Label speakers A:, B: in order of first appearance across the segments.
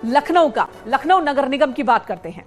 A: लखनऊ का, लखनऊ नगर निगम की बात करते हैं।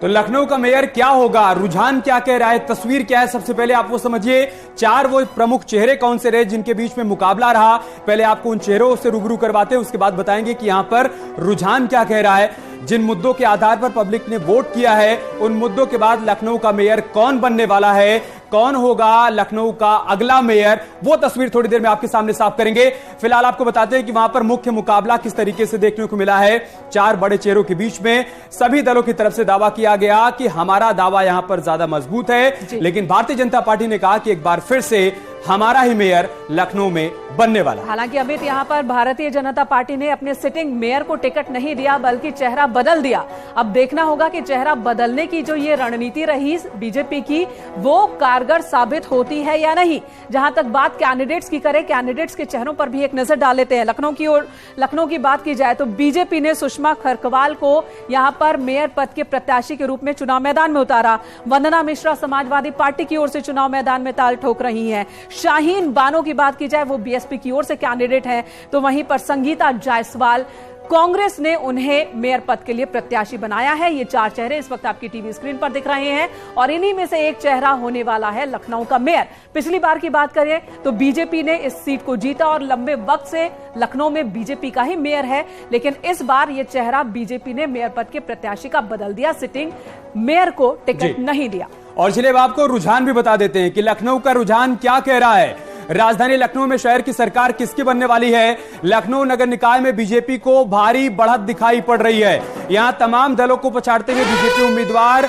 B: तो लखनऊ का मेयर क्या होगा, रुझान क्या कह रहा है, तस्वीर क्या है, सबसे पहले आप वो समझिए। चार वो प्रमुख चेहरे कौन से रहे जिनके बीच में मुकाबला रहा, पहले आपको उन चेहरों से रूबरू करवाते हैं, उसके बाद बताएंगे कि यहां पर रुझान क्या कह रहा है। जिन मुद्दों के आधार पर पब्लिक ने वोट किया है, उन मुद्दों के बाद लखनऊ का मेयर कौन बनने वाला है, कौन होगा लखनऊ का अगला मेयर, वो तस्वीर थोड़ी देर में आपके सामने साफ करेंगे। फिलहाल आपको बताते हैं कि वहां पर मुख्य मुकाबला किस तरीके से देखने को मिला है। चार बड़े चेहरों के बीच में सभी दलों की तरफ से दावा किया गया कि हमारा दावा यहां पर ज्यादा मजबूत है, लेकिन भारतीय जनता पार्टी ने कहा कि एक बार फिर से हमारा ही मेयर लखनऊ में बनने वाला।
A: हालांकि अमित, यहां पर भारतीय जनता पार्टी ने अपने सिटिंग मेयर को टिकट नहीं दिया बल्कि चेहरा बदल दिया। अब देखना होगा कि चेहरा बदलने की जो ये रणनीति रही बीजेपी की, वो कारगर साबित होती है या नहीं। जहां तक बात कैंडिडेट्स की करें, कैंडिडेट्स के चेहरों पर भी एक नजर डाल लेते हैं। लखनऊ की बात की जाए तो बीजेपी ने सुषमा खरकवाल को यहां पर मेयर पद के प्रत्याशी के रूप में चुनाव मैदान में उतारा। वंदना मिश्रा समाजवादी पार्टी की ओर से चुनाव मैदान में ताल ठोक रही हैं। शाहीन बानो की बात की जाए, वो बीएसपी की ओर से कैंडिडेट हैं, तो वहीं पर संगीता जायसवाल, कांग्रेस ने उन्हें मेयर पद के लिए प्रत्याशी बनाया है। ये चार चेहरे इस वक्त आपकी टीवी स्क्रीन पर दिख रहे हैं और इन्हीं में से एक चेहरा होने वाला है लखनऊ का मेयर। पिछली बार की बात करें तो बीजेपी ने इस सीट को जीता और लंबे वक्त से लखनऊ में बीजेपी का ही मेयर है, लेकिन इस बार यह चेहरा बीजेपी ने मेयर पद के प्रत्याशी का बदल दिया, सिटिंग मेयर को टिकट नहीं दिया।
B: और चलिए अब आपको रुझान भी बता देते हैं कि लखनऊ का रुझान क्या कह रहा है। राजधानी लखनऊ में शहर की सरकार किसकी बनने वाली है। लखनऊ नगर निकाय में बीजेपी को भारी बढ़त दिखाई पड़ रही है। यहां तमाम दलों को पछाड़ते हुए बीजेपी उम्मीदवार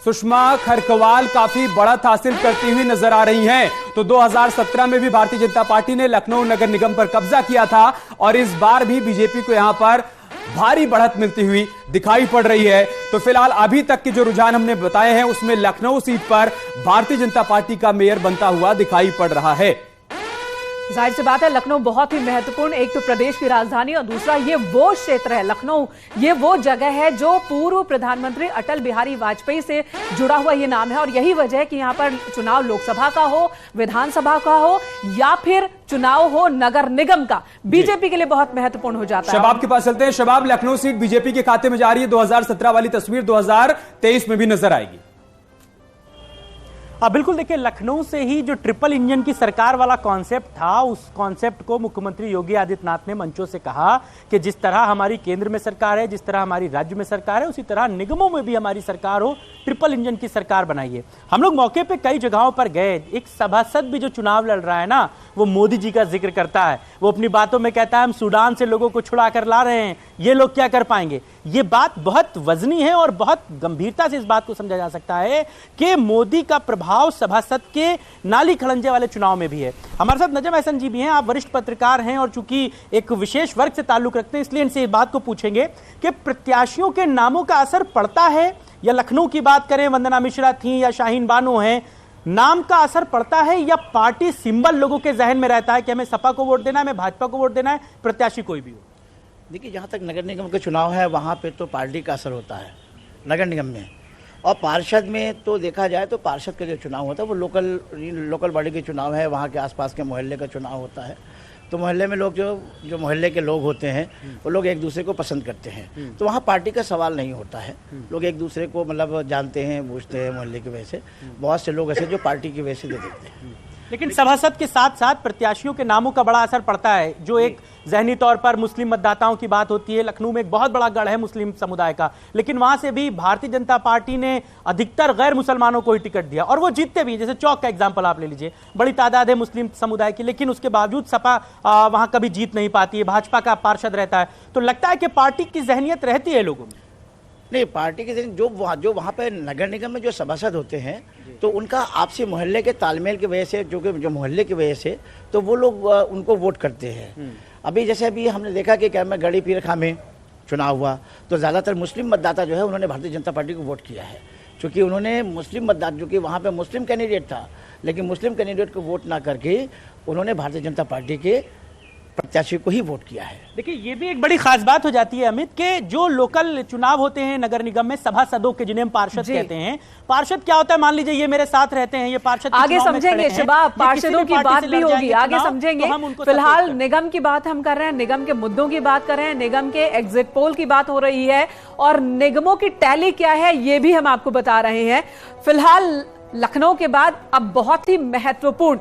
B: सुषमा खरकवाल काफी बढ़त हासिल करती हुई नजर आ रही हैं। तो 2017 में भी भारतीय जनता पार्टी ने लखनऊ नगर निगम पर कब्जा किया था और इस बार भी बीजेपी को यहां पर भारी बढ़त मिलती हुई दिखाई पड़ रही है। तो फिलहाल अभी तक के जो रुझान हमने बताए हैं उसमें लखनऊ सीट पर भारतीय जनता पार्टी का मेयर बनता हुआ दिखाई पड़ रहा है।
A: जाहिर सी बात है, लखनऊ बहुत ही महत्वपूर्ण, एक तो प्रदेश की राजधानी और दूसरा ये वो क्षेत्र है, लखनऊ ये वो जगह है जो पूर्व प्रधानमंत्री अटल बिहारी वाजपेयी से जुड़ा हुआ ये नाम है। और यही वजह है कि यहाँ पर चुनाव लोकसभा का हो, विधानसभा का हो या फिर चुनाव हो नगर निगम का, बीजेपी के लिए बहुत महत्वपूर्ण हो जाता है।
B: शबाब के पास चलते हैं। शबाब, लखनऊ सीट बीजेपी के खाते में जा रही है। 2017 वाली तस्वीर 2023 में भी नजर आएगी।
C: बिल्कुल, देखिए लखनऊ से ही जो ट्रिपल इंजन की सरकार वाला कॉन्सेप्ट था, उस कॉन्सेप्ट को मुख्यमंत्री योगी आदित्यनाथ ने मंचों से कहा कि जिस तरह हमारी केंद्र में सरकार है, जिस तरह हमारी राज्य में सरकार है, उसी तरह निगमों में भी हमारी सरकार हो, ट्रिपल इंजन की सरकार बनाइए। हम लोग मौके पे कई जगहों पर गए। एक सभासद भी जो चुनाव लड़ रहा है ना, वो मोदी जी का जिक्र करता है। वो अपनी बातों में कहता है हम सूडान से लोगों को छुड़ा कर ला रहे हैं, ये लोग क्या कर पाएंगे। ये बात बहुत वजनी है और बहुत गंभीरता से इस बात को समझा जा सकता है कि मोदी का प्रभाव सभासद के नाली खड़ंजे वाले चुनाव में भी है। हमारे साथ नजम अहसन जी भी हैं, आप वरिष्ठ पत्रकार हैं और चूंकि एक विशेष वर्ग से ताल्लुक रखते हैं, इसलिए इनसे इस बात को पूछेंगे कि प्रत्याशियों के नामों का असर पड़ता है, या लखनऊ की बात करें वंदना मिश्रा थी या शाहीन बानो हैं, नाम का असर पड़ता है या पार्टी सिंबल लोगों के जहन में रहता है कि हमें सपा को वोट देना है, हमें भाजपा को वोट देना है, प्रत्याशी कोई भी हो।
D: देखिए, जहाँ तक नगर निगम के चुनाव है वहाँ पे तो पार्टी का असर होता है नगर निगम में, और पार्षद में तो देखा जाए तो पार्षद का जो चुनाव होता है वो लोकल बॉडी के चुनाव है, वहाँ के आसपास के मोहल्ले का चुनाव होता है। तो मोहल्ले में लोग जो मोहल्ले के लोग होते हैं वो लोग एक दूसरे को पसंद करते हैं, तो वहाँ पार्टी का सवाल नहीं होता है। लोग एक दूसरे को मतलब जानते हैं, पूछते हैं मोहल्ले की वजह से। बहुत से लोग ऐसे जो पार्टी की वजह से दे देते हैं।
C: लेकिन सभासद के साथ साथ प्रत्याशियों के नामों का बड़ा असर पड़ता है। जो एक जहनी तौर पर मुस्लिम मतदाताओं की बात होती है, लखनऊ में एक बहुत बड़ा गढ़ है मुस्लिम समुदाय का, लेकिन वहां से भी भारतीय जनता पार्टी ने अधिकतर गैर मुसलमानों को ही टिकट दिया और वो जीतते भी। जैसे चौक का एग्जांपल आप ले लीजिए, बड़ी तादाद है मुस्लिम समुदाय की, लेकिन उसके बावजूद सपा वहां कभी जीत नहीं पाती है, भाजपा का पार्षद रहता है। तो लगता है कि पार्टी की जहनियत रहती है लोगों में।
D: नहीं, पार्टी के जो वहाँ पे नगर निगम में जो सभासद होते हैं तो उनका आपसी मोहल्ले के तालमेल की वजह से, जो मोहल्ले की वजह से, तो वो लोग उनको वोट करते हैं। अभी जैसे अभी हमने देखा कि क्या में गढ़ी पीर खां में चुनाव हुआ तो ज़्यादातर मुस्लिम मतदाता जो है उन्होंने भारतीय जनता पार्टी को वोट किया है, क्योंकि उन्होंने मुस्लिम मतदाता, जो कि वहाँ पे मुस्लिम कैंडिडेट था, लेकिन मुस्लिम कैंडिडेट को वोट ना करके उन्होंने भारतीय जनता पार्टी के प्रत्याशी को ही वोट किया है।
C: देखिए, ये भी एक बड़ी खास बात हो जाती है अमित, के जो लोकल चुनाव होते हैं नगर निगम में सभासदों के, जिन्हें हम पार्षद कहते हैं, पार्षद क्या होता है, मान लीजिए ये मेरे साथ रहते हैं, ये पार्षद
A: आगे समझेंगे शिवा, पार्षदों की बात भी होगी, आगे समझेंगे। फिलहाल निगम की बात हम कर रहे हैं, निगम के मुद्दों की बात कर रहे हैं, निगम के एग्जिट पोल की बात हो रही है और निगमों की टैली क्या है ये भी हम आपको बता रहे हैं। फिलहाल लखनऊ के बाद अब बहुत ही महत्वपूर्ण